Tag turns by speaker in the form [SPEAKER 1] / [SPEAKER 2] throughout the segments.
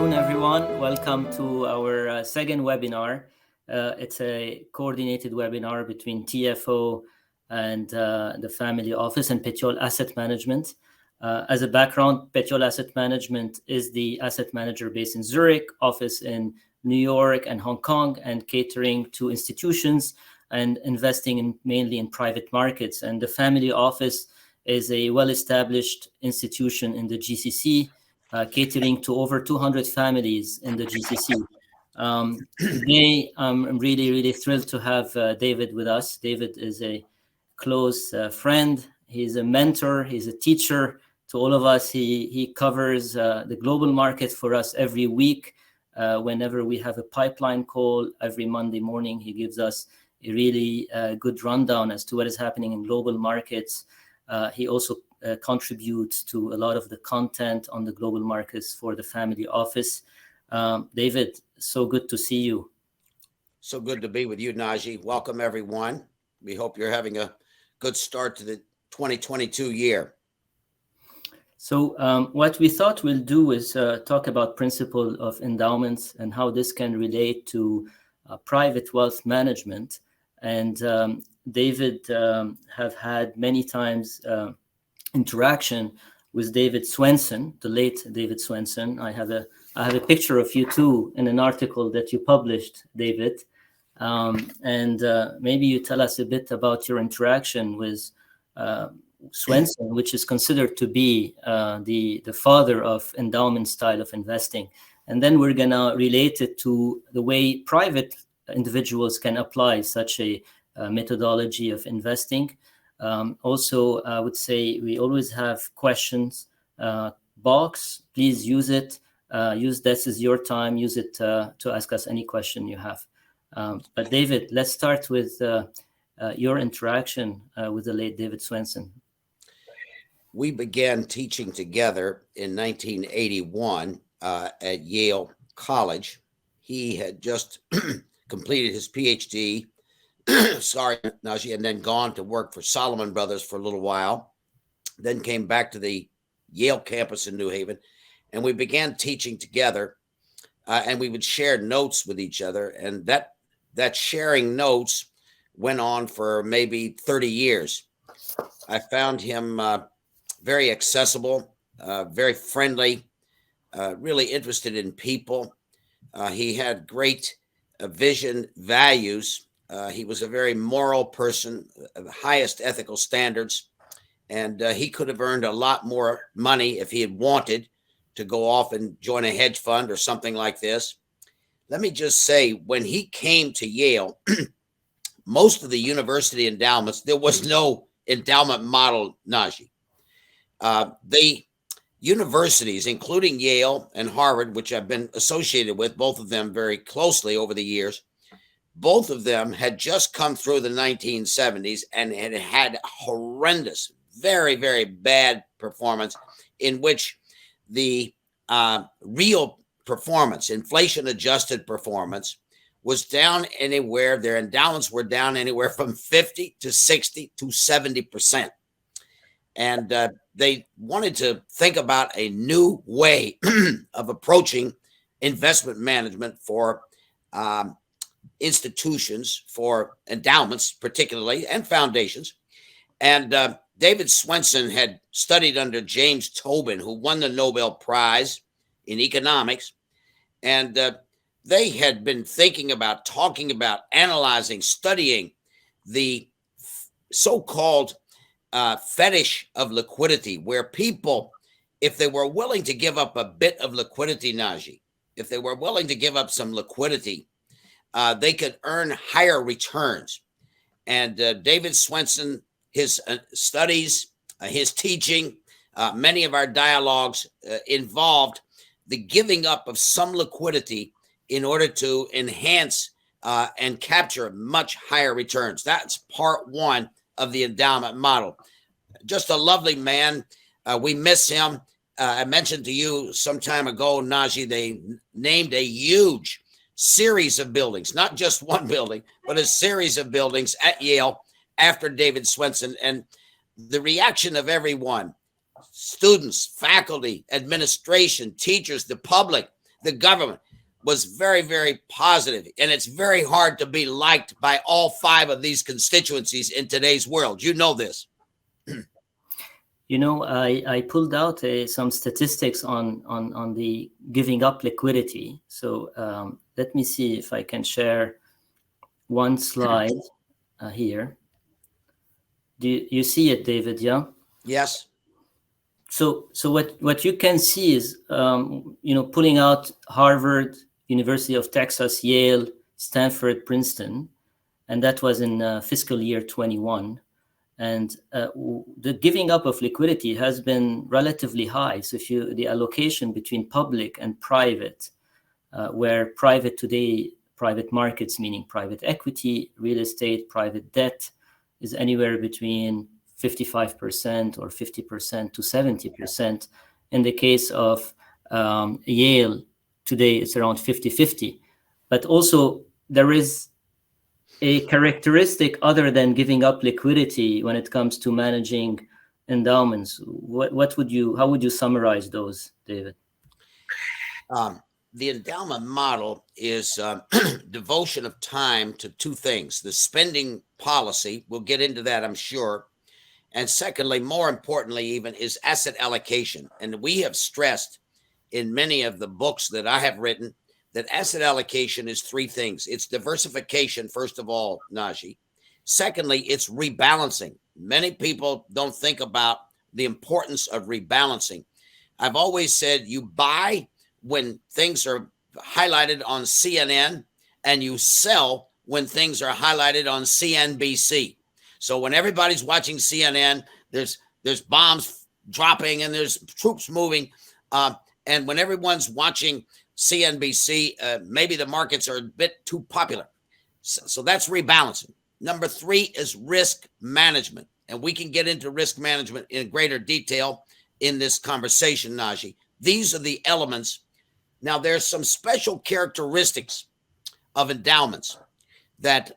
[SPEAKER 1] afternoon, everyone. Welcome to our second webinar. It's a coordinated webinar between TFO and the family office and Petiole Asset Management. As a background, Petiole Asset Management is the asset manager based in Zurich, office in New York and Hong Kong, and catering to institutions and investing mainly in private markets. And the family office is a well-established institution in the GCC, catering to over 200 families in the GCC. Today, I'm really thrilled to have David with us. David is a close friend. He's a mentor. He's a teacher to all of us. He covers the global market for us every week. Whenever we have a pipeline call every Monday morning, he gives us a really good rundown as to what is happening in global markets. He also contributes to a lot of the content on the global markets for the family office. David, so good to see you.
[SPEAKER 2] So good to be with you, Naji. Welcome, everyone. We hope you're having a good start to the 2022 year.
[SPEAKER 1] So what we thought we'll do is talk about principle of endowments and how this can relate to private wealth management. And David have had many times interaction with David Swenson, the late David Swenson. I have a picture of you too in an article that you published, David. And maybe you tell us a bit about your interaction with Swenson, which is considered to be the father of endowment style of investing. And then we're gonna relate it to the way private individuals can apply such a methodology of investing. Also, I would say we always have questions box. Please use it. Use this is your time. Use it to ask us any question you have. But David, let's start with your interaction with the late David Swenson.
[SPEAKER 2] We began teaching together in 1981 at Yale College. He had just completed his PhD, sorry, Naji, and then gone to work for Solomon Brothers for a little while, then came back to the Yale campus in New Haven, and we began teaching together, and we would share notes with each other, and that sharing notes went on for maybe 30 years. I found him very accessible, very friendly, really interested in people. He had great vision, values. He was a very moral person, the highest ethical standards, and he could have earned a lot more money if he had wanted to go off and join a hedge fund or something like this. Let me just say, when he came to Yale, most of the university endowments, there was no endowment model, Naji. The universities, including Yale and Harvard, which I've been associated with, both of them very closely over the years, both of them had just come through the 1970s and had horrendous, very bad performance, in which the real performance, inflation-adjusted performance, was down anywhere. Their endowments were down anywhere from 50 to 60 to 70%. And they wanted to think about a new way of approaching investment management for institutions, for endowments particularly, and foundations. And David Swenson had studied under James Tobin, who won the Nobel Prize in economics. And they had been thinking about, talking about, analyzing, studying the so-called fetish of liquidity, where people, if they were willing to give up a bit of liquidity, Naji, if they were willing to give up some liquidity, they could earn higher returns. And David Swenson, his studies, his teaching, many of our dialogues involved the giving up of some liquidity in order to enhance and capture much higher returns. That's part one of the endowment model. Just a lovely man. We miss him. I mentioned to you some time ago, Naji, they named a huge series of buildings, not just one building, but a series of buildings at Yale after David Swenson. And the reaction of everyone, students, faculty, administration, teachers, the public, the government was very, very positive, and it's very hard to be liked by all 5 of these constituencies in today's world. You know this.
[SPEAKER 1] You know, I pulled out some statistics on the giving up liquidity. So let me see if I can share one slide here. Do you see it, David? Yeah.
[SPEAKER 2] Yes.
[SPEAKER 1] So what you can see is, pulling out Harvard, University of Texas, Yale, Stanford, Princeton, and that was in fiscal year 21. And the giving up of liquidity has been relatively high. So the allocation between public and private, where private today, private markets, meaning private equity, real estate, private debt, is anywhere between 55% or 50% to 70%. In the case of Yale, today it's around 50-50. But also there is a characteristic other than giving up liquidity when it comes to managing endowments. How would you summarize those, David?
[SPEAKER 2] The endowment model is devotion of time to 2 things: the spending policy, we'll get into that, I'm sure, and secondly, more importantly even, is asset allocation. And we have stressed in many of the books that I have written that asset allocation is 3 things. It's diversification, first of all, Naji. Secondly, it's rebalancing. Many people don't think about the importance of rebalancing. I've always said you buy when things are highlighted on CNN and you sell when things are highlighted on CNBC. So when everybody's watching CNN, there's bombs dropping and there's troops moving. And when everyone's watching CNBC, maybe the markets are a bit too popular. So that's rebalancing. Number 3 is risk management. And we can get into risk management in greater detail in this conversation, Naji. These are the elements. Now, there's some special characteristics of endowments that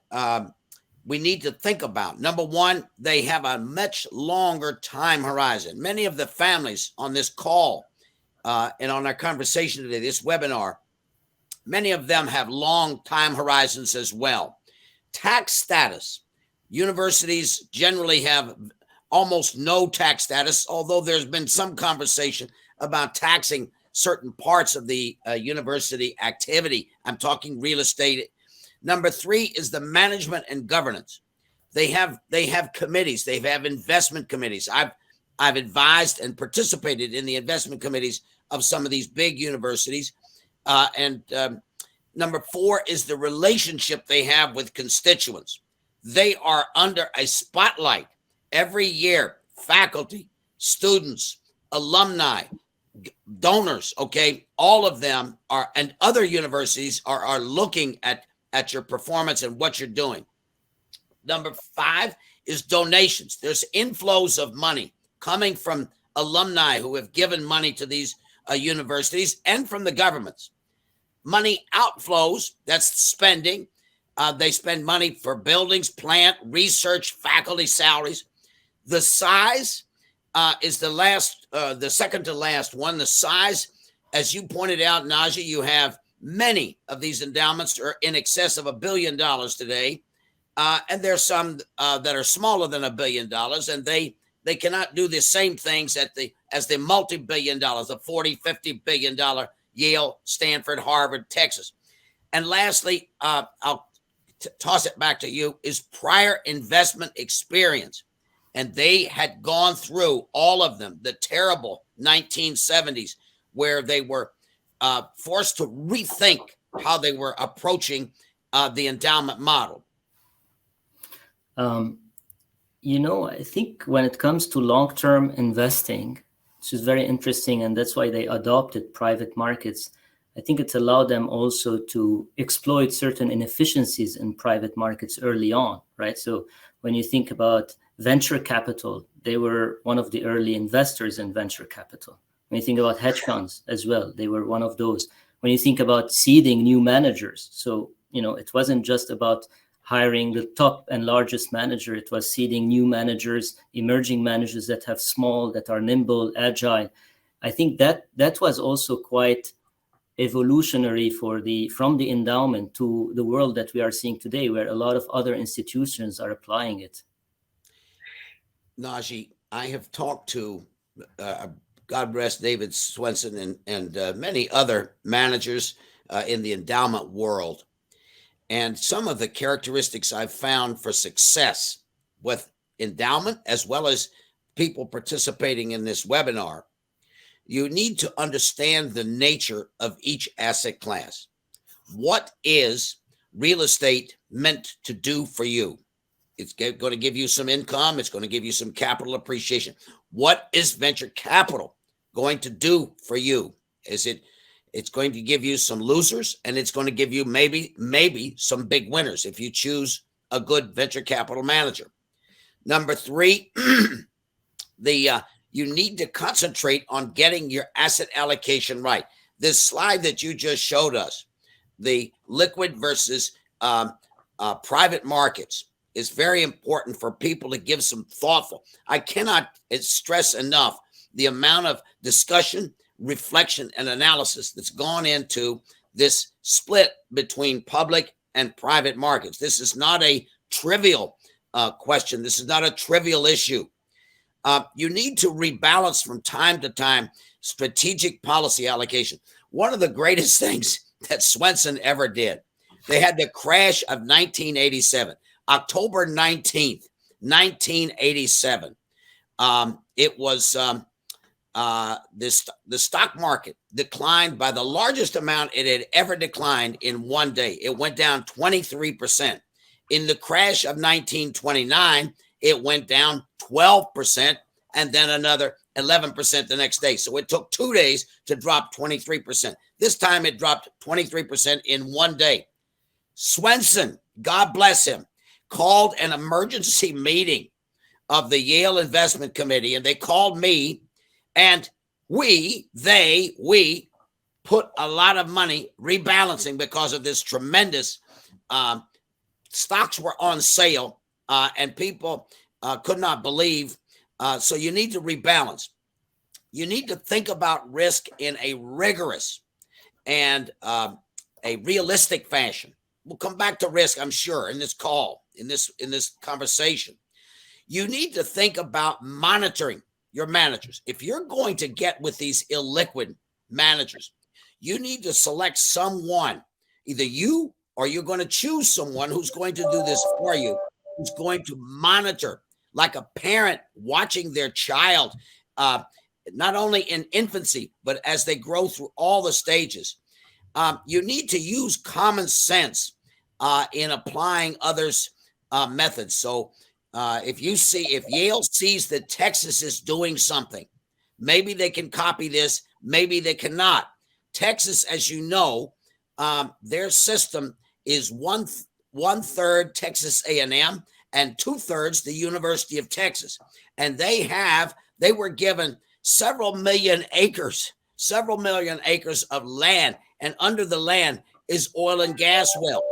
[SPEAKER 2] we need to think about. Number 1, they have a much longer time horizon. Many of the families on this call and on our conversation today, this webinar, many of them have long time horizons as well. Tax status. Universities generally have almost no tax status, although there's been some conversation about taxing certain parts of the university activity. I'm talking real estate. Number 3 is the management and governance. They have committees. They have investment committees. I've advised and participated in the investment committees of some of these big universities. Number 4 is the relationship they have with constituents. They are under a spotlight every year. Faculty, students, alumni, donors, okay, all of them are, and other universities are looking at your performance and what you're doing. Number 5 is donations. There's inflows of money coming from alumni who have given money to these universities and from the governments. Money outflows, that's spending. They spend money for buildings, plant, research, faculty salaries. The size is the second to last one. The size, as you pointed out, Naji, you have many of these endowments are in excess of $1 billion today. And there's some that are smaller than $1 billion, and they cannot do the same things as the multi-billion dollars, the $40-50 billion Yale, Stanford, Harvard, Texas. And lastly, I'll toss it back to you, is prior investment experience. And they had gone through all of them, the terrible 1970s, where they were forced to rethink how they were approaching the endowment model.
[SPEAKER 1] I think when it comes to long-term investing, which is very interesting, and that's why they adopted private markets, I think it's allowed them also to exploit certain inefficiencies in private markets early on, right? So when you think about venture capital, they were one of the early investors in venture capital. When you think about hedge funds as well, they were one of those. When you think about seeding new managers, so, it wasn't just about hiring the top and largest manager, it was seeding new managers, emerging managers that are nimble, agile. I think that was also quite evolutionary from the endowment to the world that we are seeing today, where a lot of other institutions are applying it.
[SPEAKER 2] Naji, I have talked to, God rest David Swensen and many other managers in the endowment world. And some of the characteristics I've found for success with endowment, as well as people participating in this webinar, you need to understand the nature of each asset class. What is real estate meant to do for you? It's going to give you some income. It's going to give you some capital appreciation. What is venture capital going to do for you? It's going to give you some losers, and it's going to give you maybe some big winners if you choose a good venture capital manager. Number three, you need to concentrate on getting your asset allocation right. This slide that you just showed us, the liquid versus private markets, is very important for people to give some thoughtful. I cannot stress enough the amount of discussion, reflection, and analysis that's gone into this split between public and private markets. This is not a trivial question. This is not a trivial issue. You need to rebalance from time to time strategic policy allocation. One of the greatest things that Swensen ever did, they had the crash of 1987, October 19th, 1987. It was the stock market declined by the largest amount it had ever declined in one day. It went down 23%. In the crash of 1929, it went down 12% and then another 11% the next day. So it took 2 days to drop 23%. This time it dropped 23% in one day. Swensen, God bless him, called an emergency meeting of the Yale Investment Committee, and they called me, and we put a lot of money rebalancing because of this tremendous stocks were on sale, and people could not believe. So you need to rebalance. You need to think about risk in a rigorous and a realistic fashion. We'll come back to risk, I'm sure, in this call, in this conversation. You need to think about monitoring your managers. If you're going to get with these illiquid managers, you need to select someone, either you or you're going to choose someone who's going to do this for you, who's going to monitor like a parent watching their child, not only in infancy, but as they grow through all the stages. You need to use common sense in applying others' methods. So if Yale sees that Texas is doing something, maybe they can copy this, maybe they cannot. Texas, as you know, their system is one third Texas A&M and 2/3 the University of Texas. And they were given several million acres of land, and under the land is oil and gas well.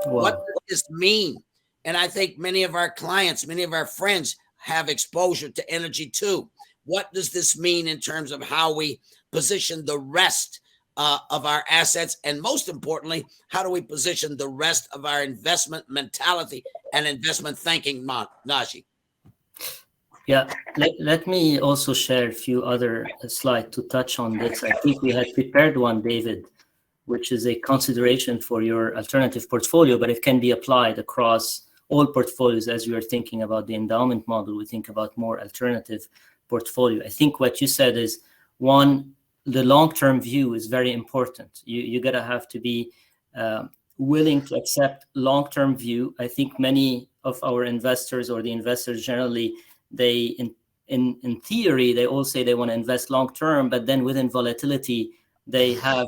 [SPEAKER 2] Wow. What does this mean? And I think many of our clients, many of our friends have exposure to energy too. What does this mean in terms of how we position the rest of our assets? And most importantly, how do we position the rest of our investment mentality and investment thinking, Naji?
[SPEAKER 1] Yeah, let me also share a few other slides to touch on this. I think we had prepared one, David, which is a consideration for your alternative portfolio, but it can be applied across all portfolios. As we are thinking about the endowment model, we think about more alternative portfolio. I think what you said is, one, the long-term view is very important. You gotta have to be willing to accept long-term view. I think many of our investors, or the investors generally, they in theory, they all say they want to invest long-term, but then within volatility, they have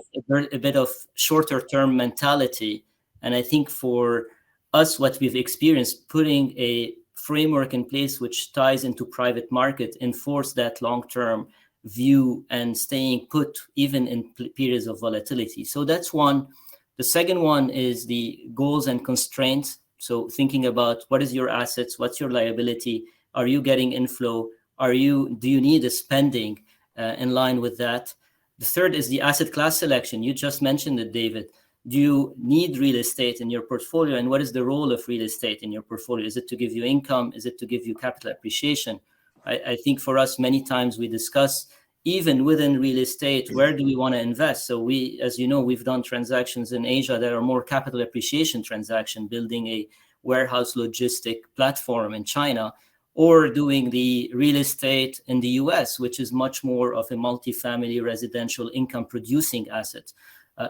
[SPEAKER 1] a bit of shorter-term mentality. And I think for us, what we've experienced, putting a framework in place which ties into private market, enforce that long-term view and staying put even in periods of volatility. So that's one. The second one is the goals and constraints. So thinking about what is your assets, what's your liability, are you getting inflow, do you need a spending in line with that? The third is the asset class selection. You just mentioned it, David. Do you need real estate in your portfolio? And what is the role of real estate in your portfolio? Is it to give you income? Is it to give you capital appreciation? I think for us, many times we discuss, even within real estate, where do we want to invest? So we, as you know, we've done transactions in Asia that are more capital appreciation transaction, building a warehouse logistic platform in China, or doing the real estate in the US, which is much more of a multifamily residential income producing asset.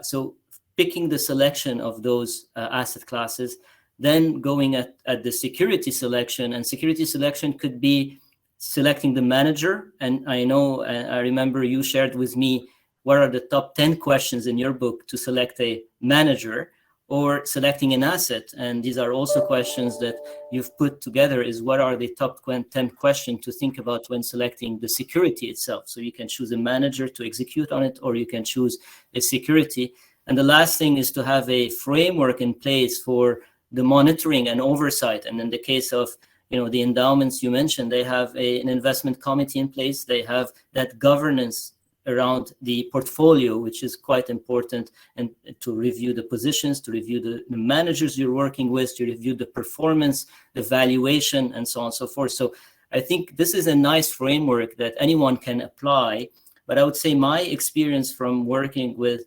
[SPEAKER 1] So picking the selection of those asset classes, then going at the security selection, and security selection could be selecting the manager. And I know, I remember you shared with me what are the top 10 questions in your book to select a manager, or selecting an asset. And these are also questions that you've put together, is what are the top 10 questions to think about when selecting the security itself. So you can choose a manager to execute on it, or you can choose a security. And the last thing is to have a framework in place for the monitoring and oversight. And in the case of the endowments you mentioned, they have an investment committee in place. They have that governance around the portfolio, which is quite important, and to review the positions, to review the managers you're working with, to review the performance, the valuation, and so on and so forth. So I think this is a nice framework that anyone can apply. But I would say my experience from working with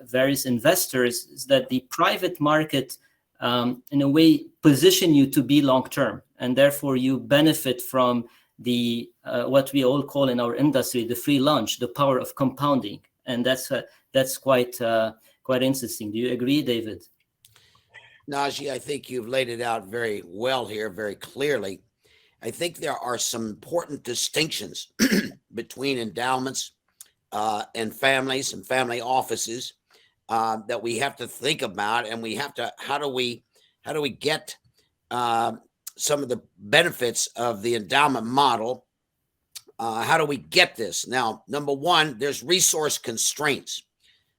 [SPEAKER 1] various investors is that the private market, in a way, position you to be long-term, and therefore you benefit from the what we all call in our industry the free lunch, the power of compounding, and that's quite interesting. Do you agree, David?
[SPEAKER 2] Naji, I think you've laid it out very well here, very clearly. I think there are some important distinctions between endowments and families and family offices that we have to think about, and we have to how do we get some of the benefits of the endowment model. How do we get this? Now, number one, there's resource constraints.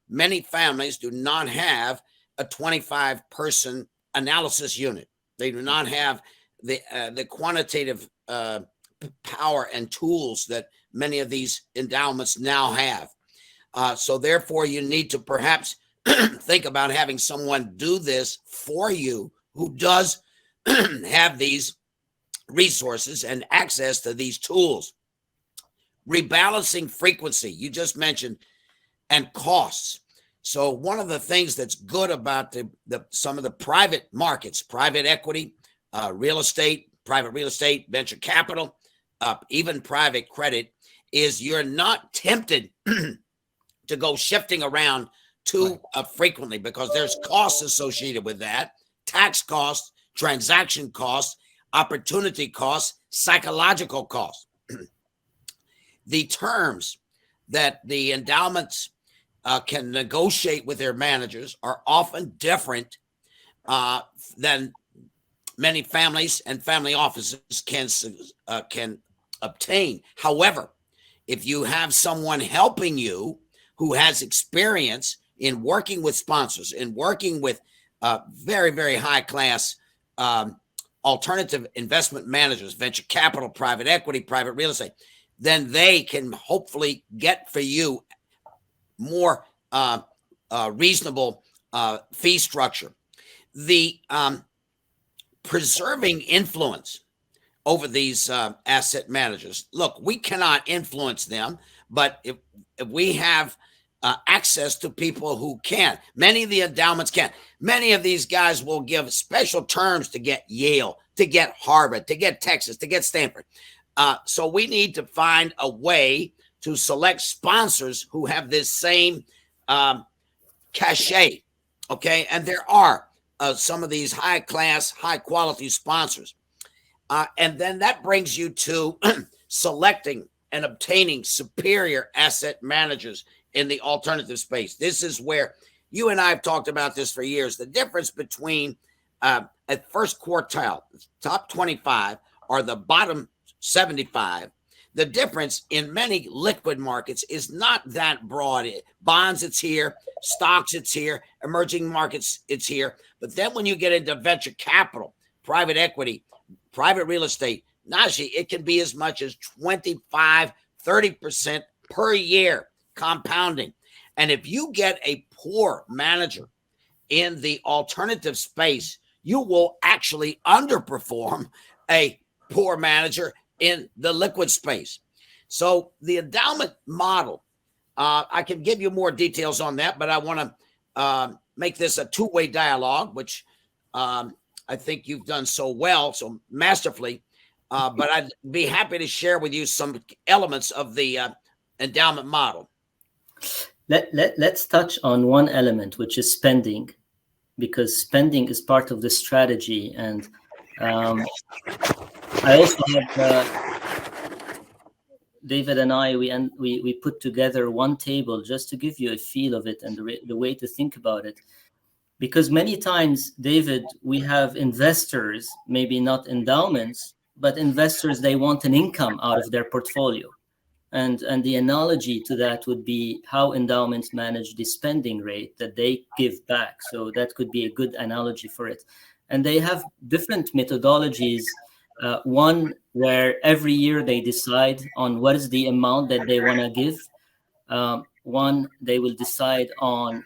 [SPEAKER 2] Many families do not have a 25-person analysis unit. They do not have the quantitative power and tools that many of these endowments now have. So therefore, you need to perhaps think about having someone do this for you who does have these resources and access to these tools. Rebalancing frequency, you just mentioned, and costs. So one of the things that's good about some of the private markets, private equity, real estate, private real estate, venture capital, even private credit, is you're not tempted to go shifting around too frequently, because there's costs associated with that, tax costs, transaction costs, opportunity costs, psychological costs. The terms that the endowments can negotiate with their managers are often different than many families and family offices can obtain. However, if you have someone helping you who has experience in working with sponsors, in working with very, very high class alternative investment managers, venture capital, private equity, private real estate, then they can hopefully get for you more reasonable fee structure. The preserving influence over these asset managers. Look, we cannot influence them, but if we have access to people who can, many of the endowments can. Many of these guys will give special terms to get Yale, to get Harvard, to get Texas, to get Stanford. So we need to find a way to select sponsors who have this same cachet, okay? And there are some of these high-class, high-quality sponsors. And then that brings you to selecting and obtaining superior asset managers in the alternative space. This is where you and I have talked about this for years. The difference between at first quartile, top 25, or the bottom 75, the difference in many liquid markets is not that broad. Bonds, it's here. Stocks, it's here. Emerging markets, it's here. But then when you get into venture capital, private equity, private real estate, Naji, it can be as much as 25, 30% per year compounding. And if you get a poor manager in the alternative space, you will actually underperform a poor manager in the liquid space. So the endowment model, I can give you more details on that, but I want to make this a two-way dialogue, which I think you've done so well, so masterfully. But I'd be happy to share with you some elements of the endowment model.
[SPEAKER 1] Let's touch on one element, which is spending, because spending is part of the strategy. And I also have David and I, we put together one table just to give you a feel of it and the way to think about it. Because many times, David, we have investors, maybe not endowments, but investors, they want an income out of their portfolio. And the analogy to that would be how endowments manage the spending rate that they give back. So that could be a good analogy for it. And they have different methodologies. One where every year they decide on what is the amount that they want to give. One, they will decide on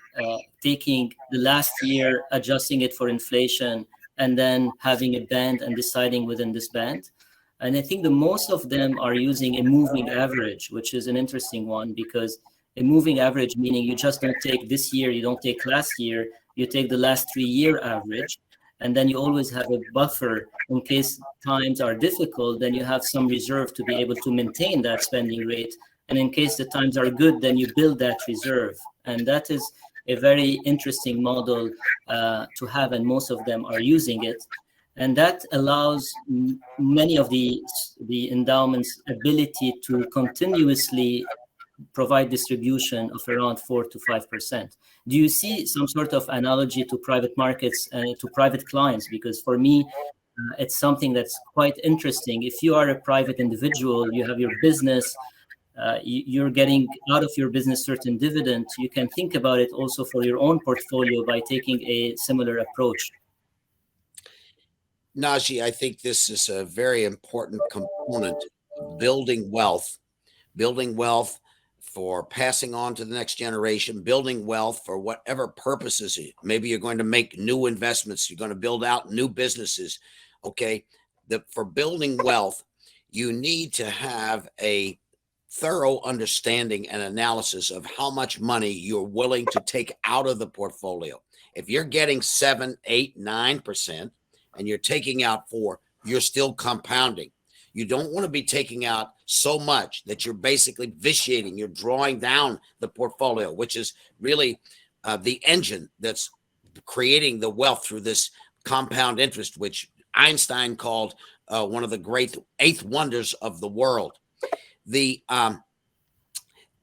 [SPEAKER 1] taking the last year, adjusting it for inflation, and then having a band and deciding within this band. And I think the most of them are using a moving average, which is an interesting one, because a moving average, meaning you just don't take this year, you don't take last year, you take the last 3-year average, and then you always have a buffer in case times are difficult, then you have some reserve to be able to maintain that spending rate. And in case the times are good, then you build that reserve. And that is a very interesting model to have, and most of them are using it. And that allows many of the endowments' ability to continuously provide distribution of around 4 to 5%. Do you see some sort of analogy to private markets and to private clients? Because for me, it's something that's quite interesting. If you are a private individual, you have your business, you're getting out of your business certain dividend, you can think about it also for your own portfolio by taking a similar approach.
[SPEAKER 2] Naji, I think this is a very important component of building wealth for passing on to the next generation, building wealth for whatever purposes. Maybe you're going to make new investments, you're going to build out new businesses. Okay. For building wealth, you need to have a thorough understanding and analysis of how much money you're willing to take out of the portfolio. If you're getting 7, 8, 9%, and you're taking out 4, you're still compounding. You don't want to be taking out so much that you're basically vitiating, you're drawing down the portfolio, which is really the engine that's creating the wealth through this compound interest, which Einstein called one of the great 8th wonders of the world. The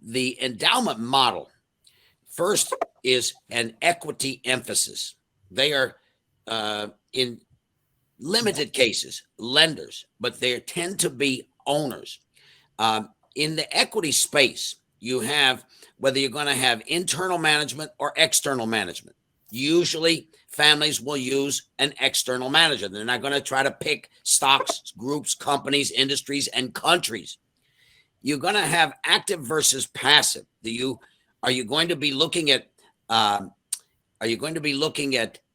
[SPEAKER 2] endowment model, first, is an equity emphasis. They are in limited cases lenders, but they tend to be owners. In the equity space, you have whether you're going to have internal management or external management. Usually families will use an external manager. They're not going to try to pick stocks, groups, companies, industries, and countries. You're going to have active versus passive. Are you going to be looking at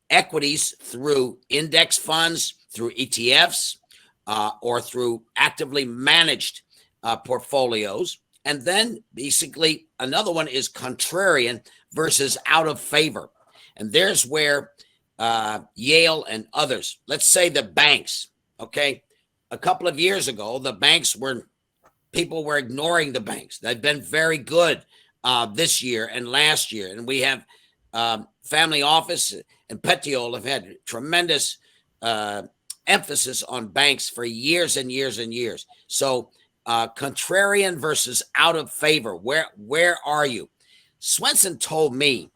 [SPEAKER 2] equities through index funds, through ETFs, or through actively managed portfolios? And then basically another one is contrarian versus out of favor. And there's where Yale and others, let's say the banks, okay, a couple of years ago, people were ignoring the banks. They've been very good this year and last year. And we have family office and Petiole have had tremendous emphasis on banks for years and years and years. So contrarian versus out of favor, where are you? Swenson told me,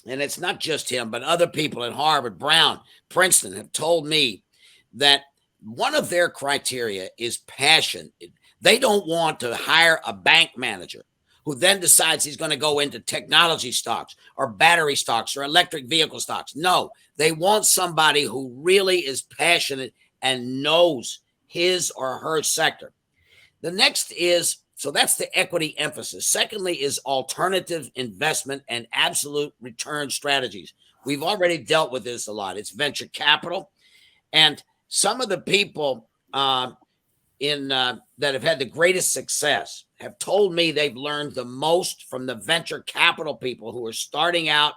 [SPEAKER 2] and it's not just him, but other people at Harvard, Brown, Princeton have told me that one of their criteria is passion. They don't want to hire a bank manager who then decides he's going to go into technology stocks or battery stocks or electric vehicle stocks. No, they want somebody who really is passionate and knows his or her sector. The next is So that's the equity emphasis. Secondly is alternative investment and absolute return strategies. We've already dealt with this a lot. It's venture capital. And some of the people that have had the greatest success have told me they've learned the most from the venture capital people who are starting out,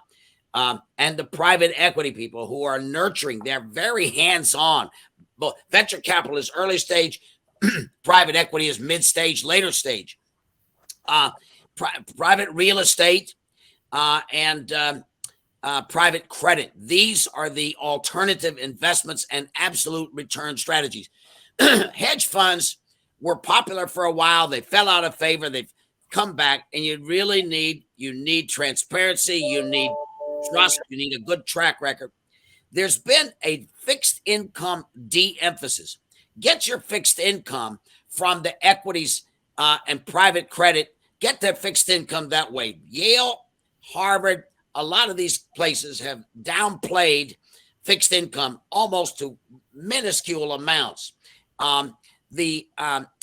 [SPEAKER 2] and the private equity people who are nurturing. They're very hands-on. But venture capital is early stage, private equity is mid-stage, later stage. Private real estate and private credit. These are the alternative investments and absolute return strategies. Hedge funds were popular for a while. They fell out of favor. They've come back, and you really need transparency. You need trust. You need a good track record. There's been a fixed income de-emphasis. Get your fixed income from the equities and private credit. Get their fixed income that way. Yale, Harvard, a lot of these places have downplayed fixed income almost to minuscule amounts. The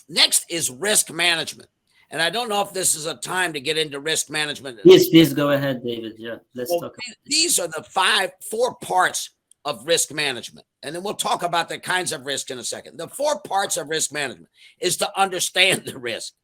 [SPEAKER 2] next is risk management. And I don't know if this is a time to get into risk management.
[SPEAKER 1] Please go ahead, David. Yeah, let's talk.
[SPEAKER 2] These are the four parts of risk management. And then we'll talk about the kinds of risk in a second. The 4 parts of risk management is to understand the risk.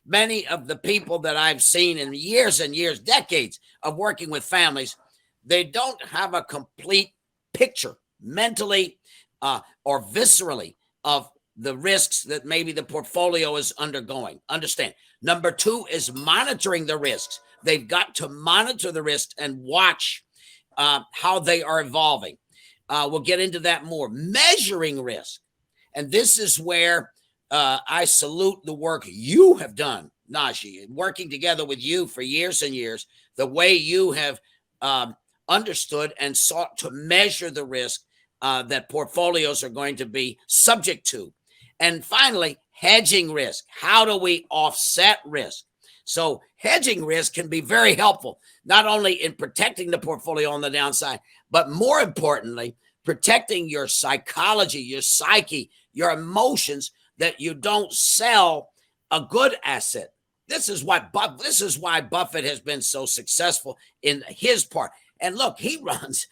[SPEAKER 2] Many of the people that I've seen in years and years, decades of working with families, they don't have a complete picture mentally or viscerally of the risks that maybe the portfolio is undergoing. Understand. Number 2 is monitoring the risks. They've got to monitor the risks and watch how they are evolving. We'll get into that more. Measuring risk. And this is where I salute the work you have done, Naji, working together with you for years and years, the way you have understood and sought to measure the risk that portfolios are going to be subject to. And finally, hedging risk. How do we offset risk? So hedging risk can be very helpful, not only in protecting the portfolio on the downside, but more importantly, protecting your psychology, your psyche, your emotions, that you don't sell a good asset. This is why Buffett has been so successful in his part. And look, he runs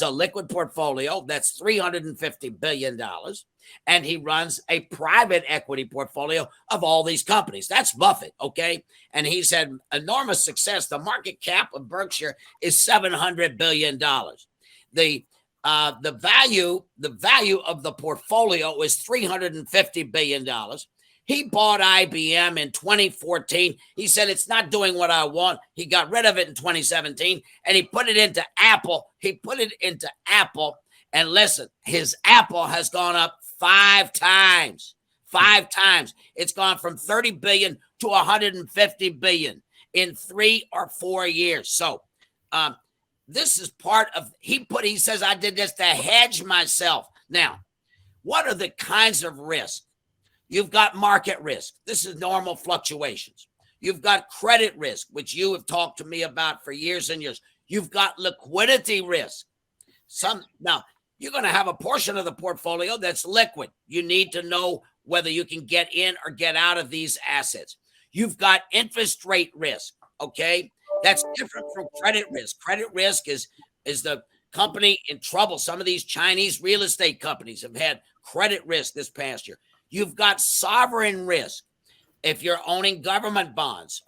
[SPEAKER 2] a liquid portfolio that's $350 billion. And he runs a private equity portfolio of all these companies. That's Buffett, okay? And he's had enormous success. The market cap of Berkshire is $700 billion. The value of the portfolio is $350 billion. He bought IBM in 2014. He said, it's not doing what I want. He got rid of it in 2017, and he put it into Apple. And listen, his Apple has gone up 5 times. 5 times. It's gone from 30 billion to 150 billion in 3 or 4 years. So this is part of, he says, I did this to hedge myself. Now, what are the kinds of risks? You've got market risk. This is normal fluctuations. You've got credit risk, which you have talked to me about for years and years. You've got liquidity risk. Now, you're going to have a portion of the portfolio that's liquid. You need to know whether you can get in or get out of these assets. You've got interest rate risk, okay? That's different from credit risk. Credit risk is the company in trouble. Some of these Chinese real estate companies have had credit risk this past year. You've got sovereign risk. If you're owning government bonds,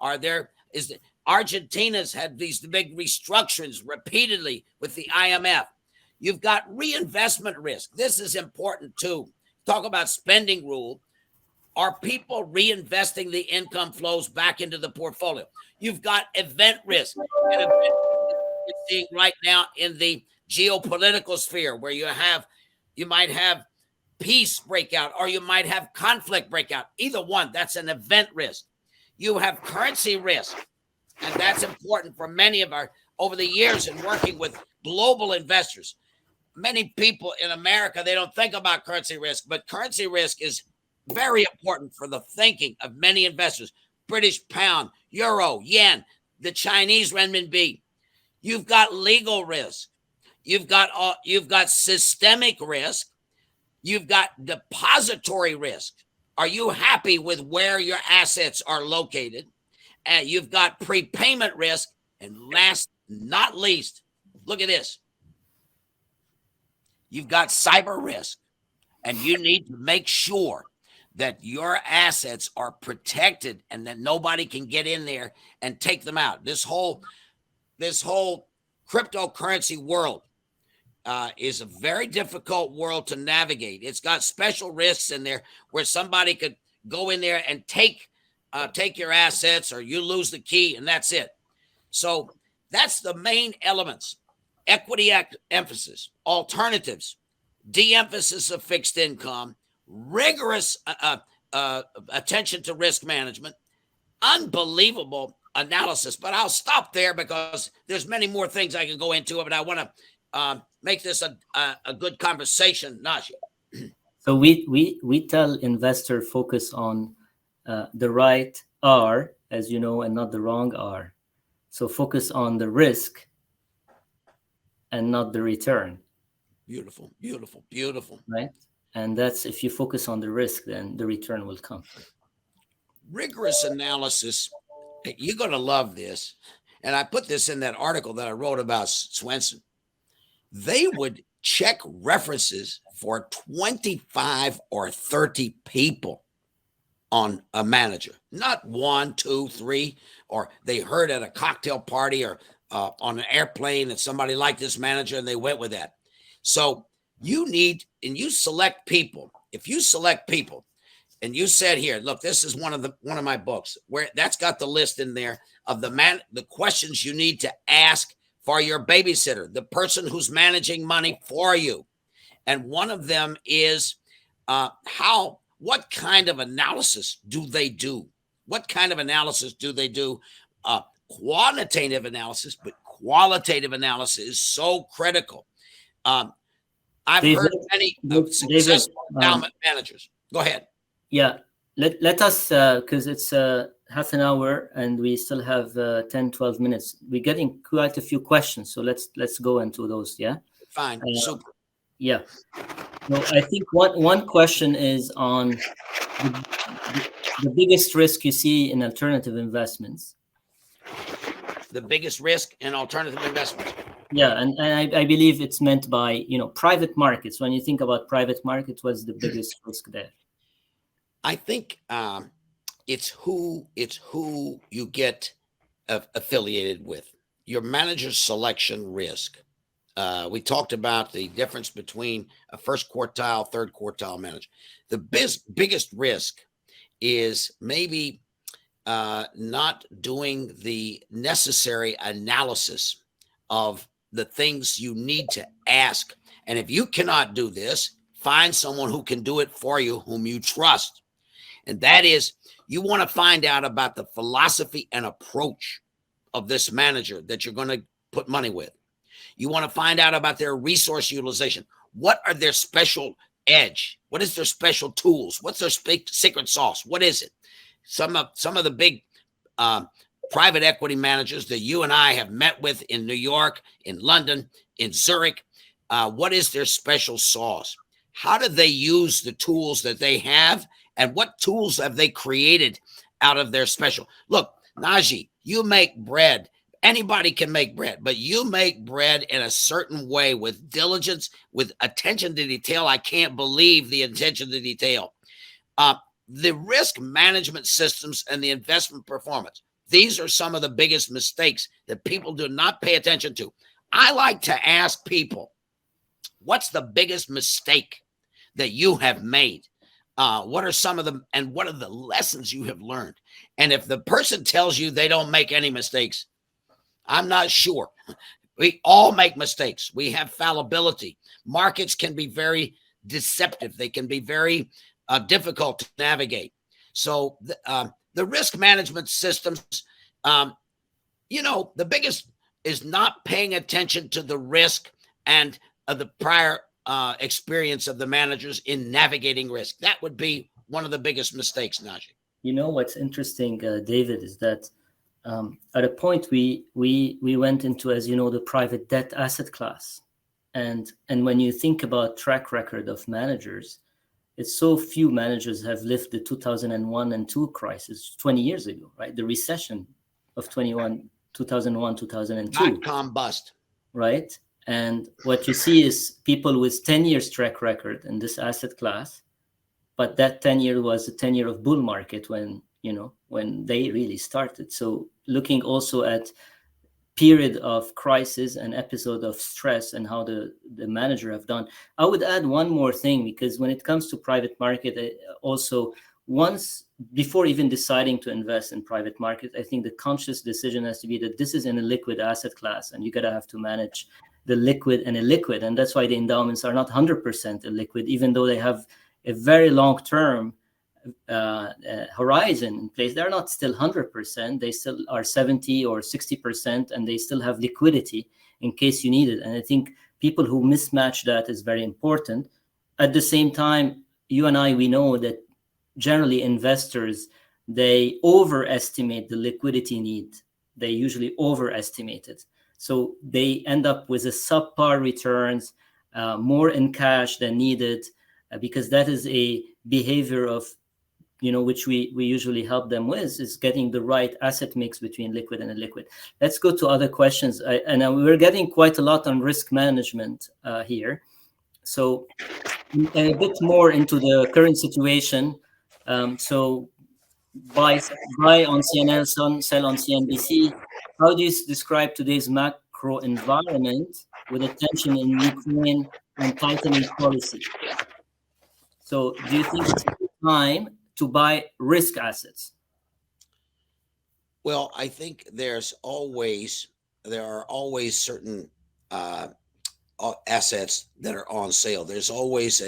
[SPEAKER 2] Argentina's had these big restructurings repeatedly with the IMF. You've got reinvestment risk. This is important too. Talk about spending rule. Are people reinvesting the income flows back into the portfolio? You've got event risk. And event risk you're seeing right now in the geopolitical sphere, where you might have peace breakout, or you might have conflict breakout. Either one, that's an event risk. You have currency risk, and that's important for many of over the years in working with global investors. Many people in America, they don't think about currency risk, but currency risk is very important for the thinking of many investors. British pound, euro, yen, the Chinese renminbi. You've got legal risk. You've got systemic risk. You've got depository risk. Are you happy with where your assets are located? And you've got prepayment risk. And last not least, look at this. You've got cyber risk. And you need to make sure that your assets are protected and that nobody can get in there and take them out. This whole cryptocurrency world is a very difficult world to navigate. It's got special risks in there where somebody could go in there and take your assets, or you lose the key and that's it. So that's the main elements: equity emphasis, alternatives, de-emphasis of fixed income, rigorous attention to risk management, unbelievable analysis. But I'll stop there because there's many more things I can go into, but I want to make this a good conversation, Naji.
[SPEAKER 1] So we tell investor focus on the right R, as you know, and not the wrong R. So focus on the risk and not the return.
[SPEAKER 2] Beautiful, beautiful, beautiful.
[SPEAKER 1] Right? And that's, if you focus on the risk, then the return will come.
[SPEAKER 2] Rigorous analysis. You're going to love this. And I put this in that article that I wrote about Swenson. They would check references for 25 or 30 people on a manager, not 1, 2, 3, or they heard at a cocktail party or on an airplane that somebody liked this manager and they went with that. So you need, and you select people. If you select people and you said, here, look, this is one of my books where that's got the list in there of the questions you need to ask for your babysitter, the person who's managing money for you. And one of them is what kind of analysis do they do? What kind of analysis do they do? Quantitative analysis, but qualitative analysis is so critical. I've heard many successful endowment managers. Go ahead.
[SPEAKER 1] Yeah, let us, because it's half an hour and we still have 10, 12 minutes. We're getting quite a few questions, so let's go into those. Yeah.
[SPEAKER 2] Fine. Super.
[SPEAKER 1] Yeah. So I think one question is on the biggest risk you see in alternative investments.
[SPEAKER 2] The biggest risk in alternative investments.
[SPEAKER 1] Yeah, and I believe it's meant by, private markets. When you think about private markets, what's the biggest risk there?
[SPEAKER 2] I think it's who you get affiliated with. Your manager selection risk. We talked about the difference between a first quartile, third quartile manager. The biggest risk is maybe not doing the necessary analysis of the things you need to ask. And if you cannot do this, find someone who can do it for you, whom you trust. And that is, you want to find out about the philosophy and approach of this manager that you're going to put money with. You want to find out about their resource utilization. What are their special edge? What is their special tools? What's their secret sauce? What is it? Some of the big private equity managers that you and I have met with in New York, in London, in Zurich, what is their special sauce? How do they use the tools that they have? And what tools have they created out of their special? Look, Naji, you make bread. Anybody can make bread, but you make bread in a certain way with diligence, with attention to detail. I can't believe the attention to detail. The risk management systems and the investment performance. These are some of the biggest mistakes that people do not pay attention to. I like to ask people, what's the biggest mistake that you have made? What are some of them, and what are the lessons you have learned? And if the person tells you they don't make any mistakes, I'm not sure. We all make mistakes. We have fallibility. Markets can be very deceptive. They can be very difficult to navigate. So the risk management systems, the biggest is not paying attention to the risk and the prior experience of the managers in navigating risk. That would be one of the biggest mistakes, Naji.
[SPEAKER 1] You know what's interesting, David, is that at a point we went into, as you know, the private debt asset class, and when you think about track record of managers, it's so few managers have lived the 2001 and 2 crisis 20 years ago, right? The recession of 2001, 2002.
[SPEAKER 2] Dot-com bust.
[SPEAKER 1] Right? And what you see is people with 10 years track record in this asset class, but that 10 year was a 10 year of bull market when they really started. So looking also at period of crisis and episode of stress and how the manager have done. I would add one more thing, because when it comes to private market, also once before even deciding to invest in private market, I think the conscious decision has to be that this is in a liquid asset class, and you gotta have to manage the liquid and illiquid. And that's why the endowments are not 100% illiquid, even though they have a very long-term horizon in place. They're not still 100%. They still are 70 or 60%, and they still have liquidity in case you need it. And I think people who mismatch that is very important. At the same time, you and I, we know that generally investors, they overestimate the liquidity need. They usually overestimate it. So they end up with a subpar returns, more in cash than needed, because that is a behavior of, which we usually help them with, is getting the right asset mix between liquid and illiquid. Let's go to other questions. And we're getting quite a lot on risk management here. So a bit more into the current situation. So buy on CNN, sell on CNBC. How do you describe today's macro environment with a tension in Ukraine and tightening policy? So do you think it's a good time to buy risk assets?
[SPEAKER 2] Well, I think there are always certain assets that are on sale. There's always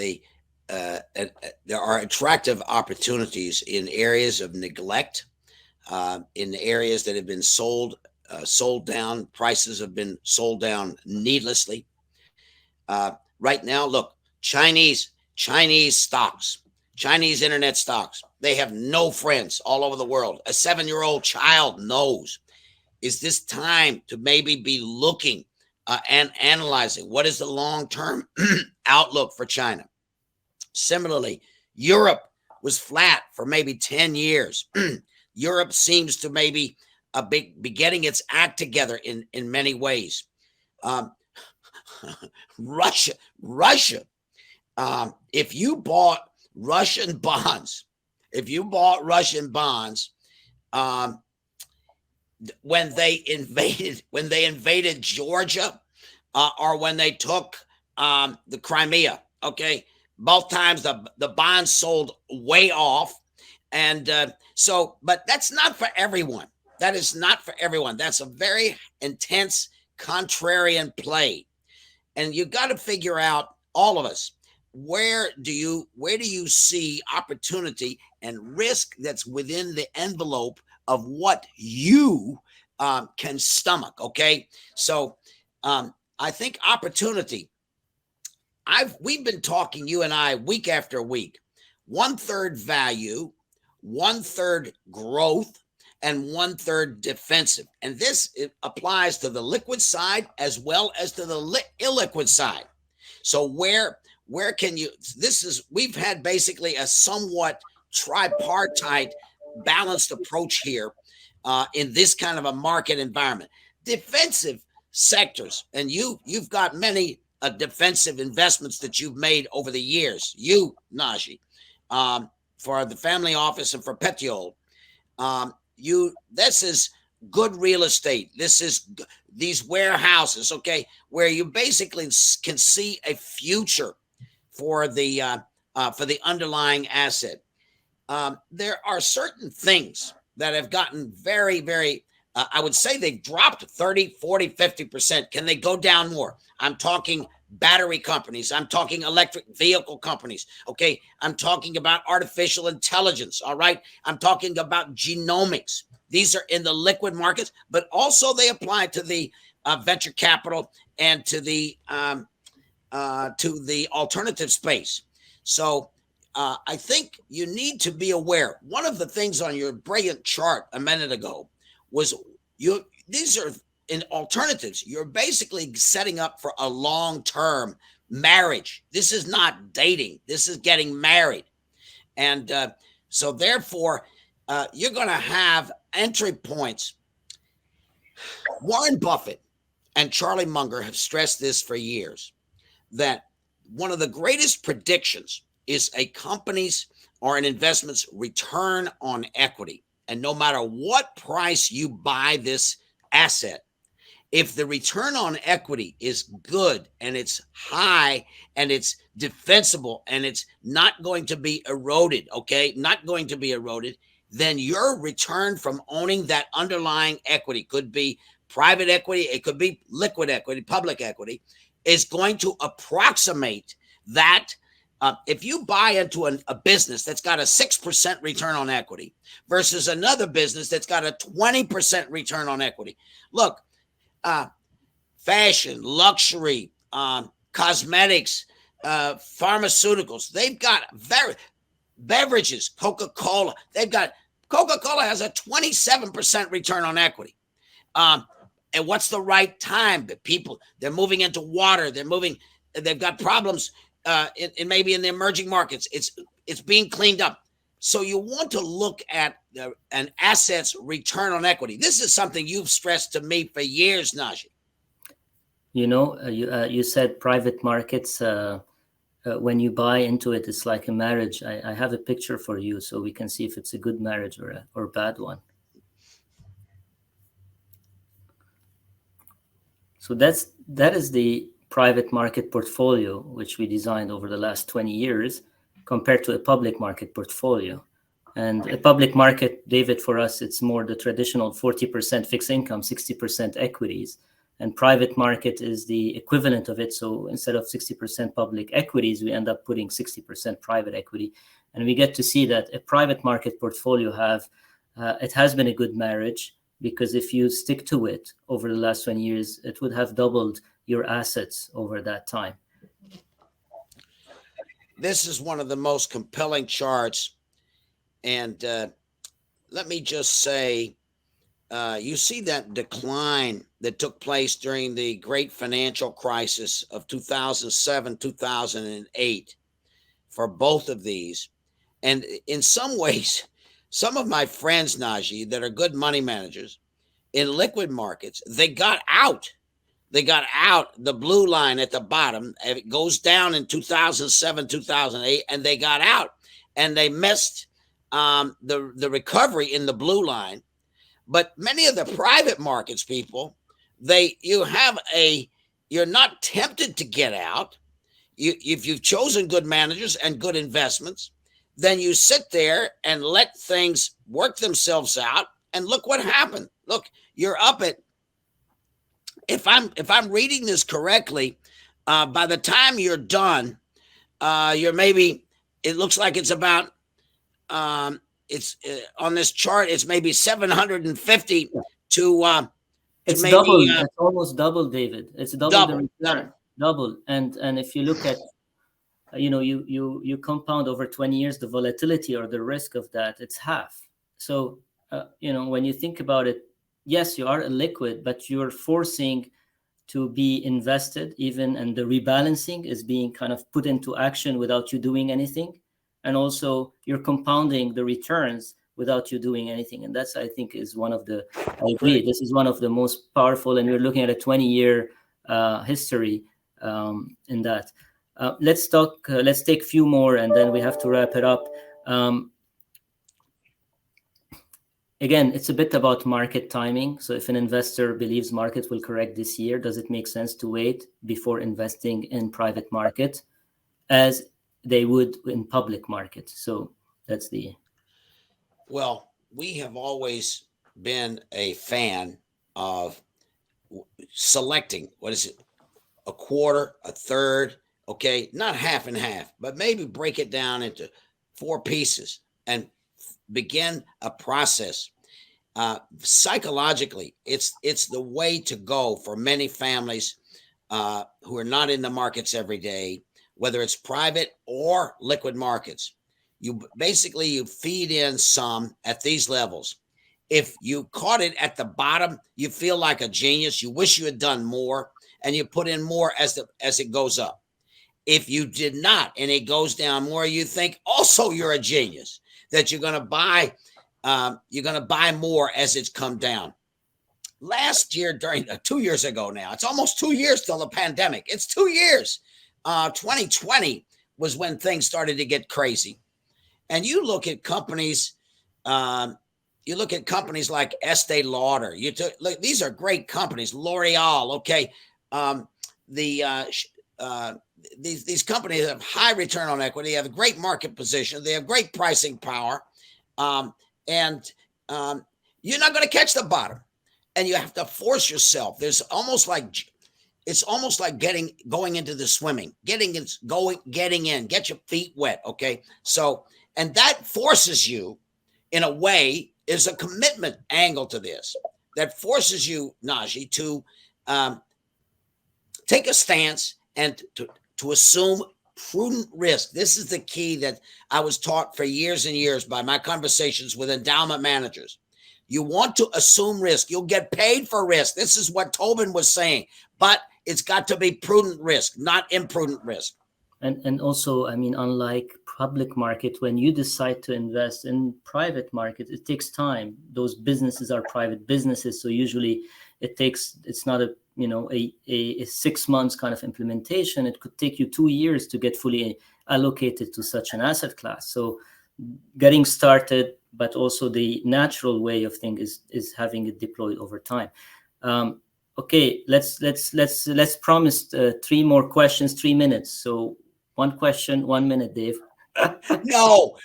[SPEAKER 2] there are attractive opportunities in areas of neglect, in areas that have been sold down. Prices have been sold down needlessly. Right now, look, Chinese stocks, Chinese internet stocks, they have no friends all over the world. A 7-year-old child knows. Is this time to maybe be looking and analyzing what is the long-term outlook for China? Similarly, Europe was flat for maybe 10 years. Europe seems to maybe be getting its act together in many ways. Russia. If you bought Russian bonds, when they invaded Georgia, or when they took the Crimea, okay, both times the bonds sold way off. And but that's not for everyone. That is not for everyone. That's a very intense contrarian play. And you got to figure out, all of us, where do you see opportunity and risk that's within the envelope of what you can stomach? Okay, so I think opportunity. We've been talking, you and I, week after week. 1/3 value, 1/3 growth, and 1/3 defensive. And this applies to the liquid side as well as to the illiquid side. So where can you? We've had basically a somewhat tripartite balanced approach here in this kind of a market environment. Defensive sectors, and you've got many defensive investments that you've made over the years. You, Naji, for the family office and for Petiole, this is good real estate. This is these warehouses, okay, where you basically can see a future for the underlying asset. There are certain things that have gotten very, very, I would say they've dropped 30, 40, 50%. Can they go down more? I'm talking battery companies. I'm talking electric vehicle companies. Okay. I'm talking about artificial intelligence. All right. I'm talking about genomics. These are in the liquid markets, but also they apply to the venture capital and to the alternative space. So I think you need to be aware. One of the things on your brilliant chart a minute ago was these are in alternatives. You're basically setting up for a long-term marriage. This is not dating. This is getting married. And so therefore, you're going to have entry points. Warren Buffett and Charlie Munger have stressed this for years, that one of the greatest predictions is a company's or an investment's return on equity. And no matter what price you buy this asset, if the return on equity is good and it's high and it's defensible and it's not going to be eroded, okay, not going to be eroded, then your return from owning that underlying equity, could be private equity, it could be liquid equity, public equity, is going to approximate that. If you buy into a business that's got a 6% return on equity versus another business that's got a 20% return on equity. Look, fashion, luxury, cosmetics, pharmaceuticals, they've got beverages, Coca-Cola. Coca-Cola has a 27% return on equity. And what's the right time? They're moving into water. They've got problems in maybe in the emerging markets. It's being cleaned up. So you want to look at an asset's return on equity. This is something you've stressed to me for years, Naji.
[SPEAKER 1] You said private markets, when you buy into it, it's like a marriage. I have a picture for you so we can see if it's a good marriage or a bad one. So that is the private market portfolio, which we designed over the last 20 years, compared to a public market portfolio. And a public market, David, for us, it's more the traditional 40% fixed income, 60% equities. And private market is the equivalent of it. So instead of 60% public equities, we end up putting 60% private equity. And we get to see that a private market portfolio it has been a good marriage, because if you stick to it over the last 20 years, it would have doubled your assets over that time.
[SPEAKER 2] This is one of the most compelling charts. And let me just say, you see that decline that took place during the great financial crisis of 2007, 2008 for both of these. And in some ways, some of my friends, Naji, that are good money managers in liquid markets, they got out. They got out the blue line at the bottom. It goes down in 2007, 2008, and they got out. And they missed the recovery in the blue line. But many of the private markets people, you're not tempted to get out. If you've chosen good managers and good investments, then you sit there and let things work themselves out. And look what happened. Look, you're up at, if I'm reading this correctly, by the time you're done, it looks like it's about, it's on this chart, it's maybe 750 to
[SPEAKER 1] it's
[SPEAKER 2] maybe,
[SPEAKER 1] double. It's almost double, David. It's double the return. Double. And if you look at, you compound over 20 years, the volatility or the risk of that, it's half. So, when you think about it, yes, you are a liquid, but you're forcing to be invested even, and the rebalancing is being kind of put into action without you doing anything. And also you're compounding the returns without you doing anything. And that's, I think, is one of the, I agree, this is one of the most powerful, and we're looking at a 20-year history in that. Let's take a few more, and then we have to wrap it up. Again, it's a bit about market timing. So if an investor believes market will correct this year, does it make sense to wait before investing in private market as they would in public market? So that's the...
[SPEAKER 2] Well, we have always been a fan of selecting, what is it, a quarter, a third, okay, not half and half, but maybe break it down into 4 pieces and begin a process. Psychologically, it's the way to go for many families who are not in the markets every day, whether it's private or liquid markets. You feed in some at these levels. If you caught it at the bottom, you feel like a genius. You wish you had done more, and you put in more as it goes up. If you did not, and it goes down more, you think also you're a genius, that you're going to buy more as it's come down. Last year, during 2 years ago now, it's almost 2 years till the pandemic. It's 2 years. 2020 was when things started to get crazy. And you look at companies, like Estee Lauder. Look, these are great companies. L'Oreal, okay. These companies have high return on equity, they have a great market position, they have great pricing power, and you're not going to catch the bottom, and you have to force yourself. It's almost like going into the swimming, getting in, get your feet wet, okay? So, and that forces you, in a way, is a commitment angle to this that forces you, Naji, to take a stance and to assume prudent risk. This is the key that I was taught for years and years by my conversations with endowment managers. You want to assume risk. You'll get paid for risk. This is what Tobin was saying, but it's got to be prudent risk, not imprudent risk.
[SPEAKER 1] And also, I mean, unlike public market, when you decide to invest in private market, it takes time. Those businesses are private businesses, so usually it's not a 6 months kind of implementation. It could take you 2 years to get fully allocated to such an asset class. So getting started, but also the natural way of things is having it deployed over time. Okay, let's promise 3 more questions, 3 minutes. So 1 question, 1 minute, Dave.
[SPEAKER 2] No.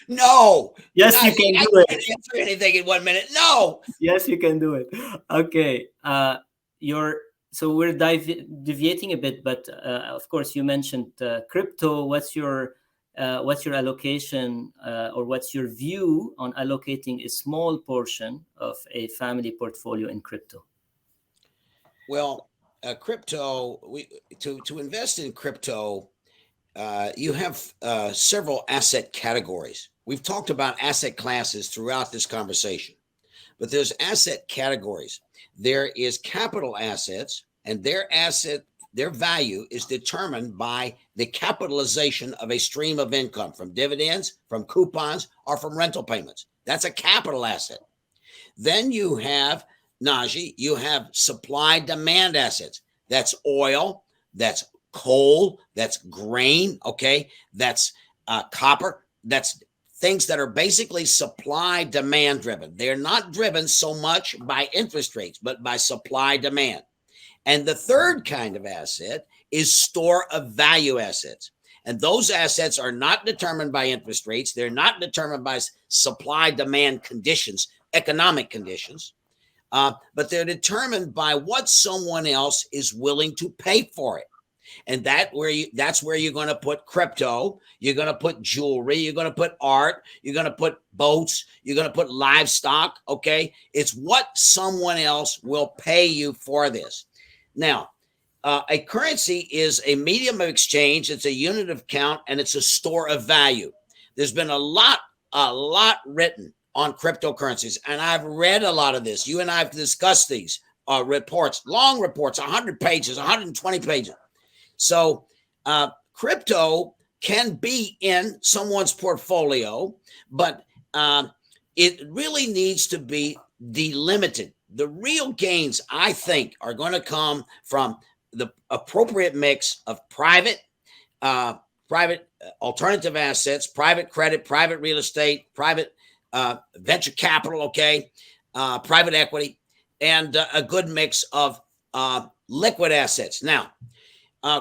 [SPEAKER 1] Yes, you can do it.
[SPEAKER 2] I can't answer anything in 1 minute. No.
[SPEAKER 1] Yes, you can do it. Okay. So we're deviating a bit, but of course you mentioned crypto. What's your allocation or what's your view on allocating a small portion of a family portfolio in crypto?
[SPEAKER 2] Well, crypto, to invest in crypto, you have several asset categories. We've talked about asset classes throughout this conversation, but there's asset categories. There is capital assets, and their value is determined by the capitalization of a stream of income from dividends, from coupons, or from rental payments. That's a capital asset. Then you have, Naji, you have supply demand assets. That's oil, that's coal, that's grain, okay? That's copper. That's things that are basically supply demand driven. They're not driven so much by interest rates, but by supply demand. And the third kind of asset is store of value assets. And those assets are not determined by interest rates. They're not determined by supply demand conditions, economic conditions, but they're determined by what someone else is willing to pay for it. And that's where you're going to put crypto, you're going to put jewelry, you're going to put art, you're going to put boats, you're going to put livestock, okay? It's what someone else will pay you for this. Now, a currency is a medium of exchange, it's a unit of count, and it's a store of value. There's been a lot written on cryptocurrencies, and I've read a lot of this. You and I have discussed these reports, long reports, 100 pages, 120 pages. So crypto can be in someone's portfolio, but it really needs to be delimited. The real gains, I think, are going to come from the appropriate mix of private alternative assets, private credit, private real estate, private venture capital, okay, private equity, and a good mix of liquid assets. Now,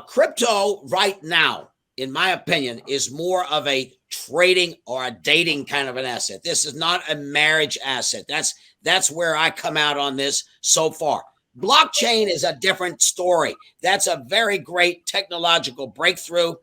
[SPEAKER 2] crypto right now, in my opinion, is more of a trading or a dating kind of an asset. This is not a marriage asset. That's where I come out on this so far. Blockchain is a different story. That's a very great technological breakthrough.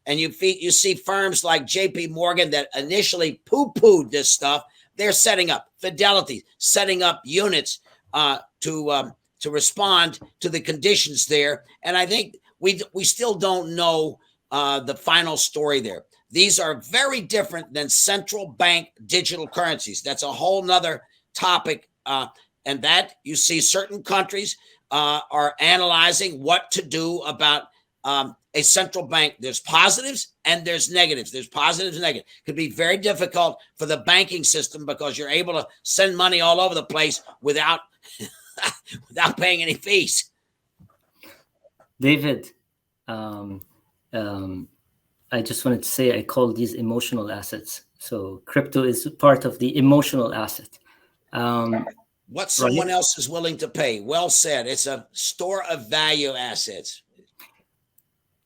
[SPEAKER 2] And you see firms like JP Morgan that initially poo-pooed this stuff. They're setting up Fidelity, setting up units to respond to the conditions there. And I think we still don't know the final story there. These are very different than central bank digital currencies. That's a whole nother topic. And that you see certain countries are analyzing what to do about a central bank, there's positives and there's negatives. There's positives and negatives. It could be very difficult for the banking system because you're able to send money all over the place without without paying any fees.
[SPEAKER 1] David, I just wanted to say I call these emotional assets. So crypto is part of the emotional asset.
[SPEAKER 2] What someone else is willing to pay. Well said. It's a store of value assets.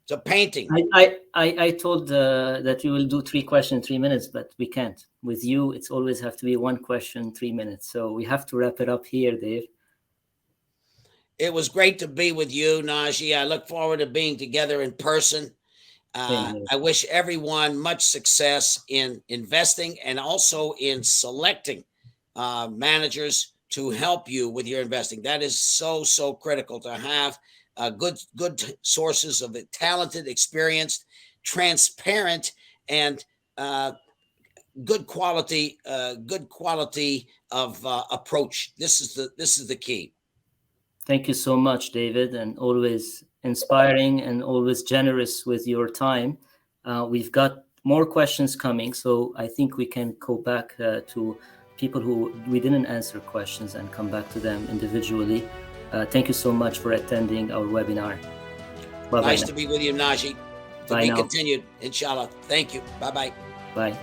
[SPEAKER 2] It's a painting.
[SPEAKER 1] I told that we will do 3 questions, 3 minutes, but we can't. With you, it's always have to be 1 question, 3 minutes. So we have to wrap it up here, Dave.
[SPEAKER 2] It was great to be with you, Naji. I look forward to being together in person. I wish everyone much success in investing and also in selecting managers to help you with your investing. That is so critical to have good sources of talented, experienced, transparent, and good quality of approach. This is the key.
[SPEAKER 1] Thank you so much, David, and always inspiring and always generous with your time. We've got more questions coming, so I think we can go back to people who we didn't answer questions and come back to them individually. Thank you so much for attending our webinar.
[SPEAKER 2] Nice to be with you, Naji. To
[SPEAKER 1] Bye
[SPEAKER 2] be
[SPEAKER 1] now.
[SPEAKER 2] continued, inshallah. Thank you. Bye-bye.
[SPEAKER 1] Bye.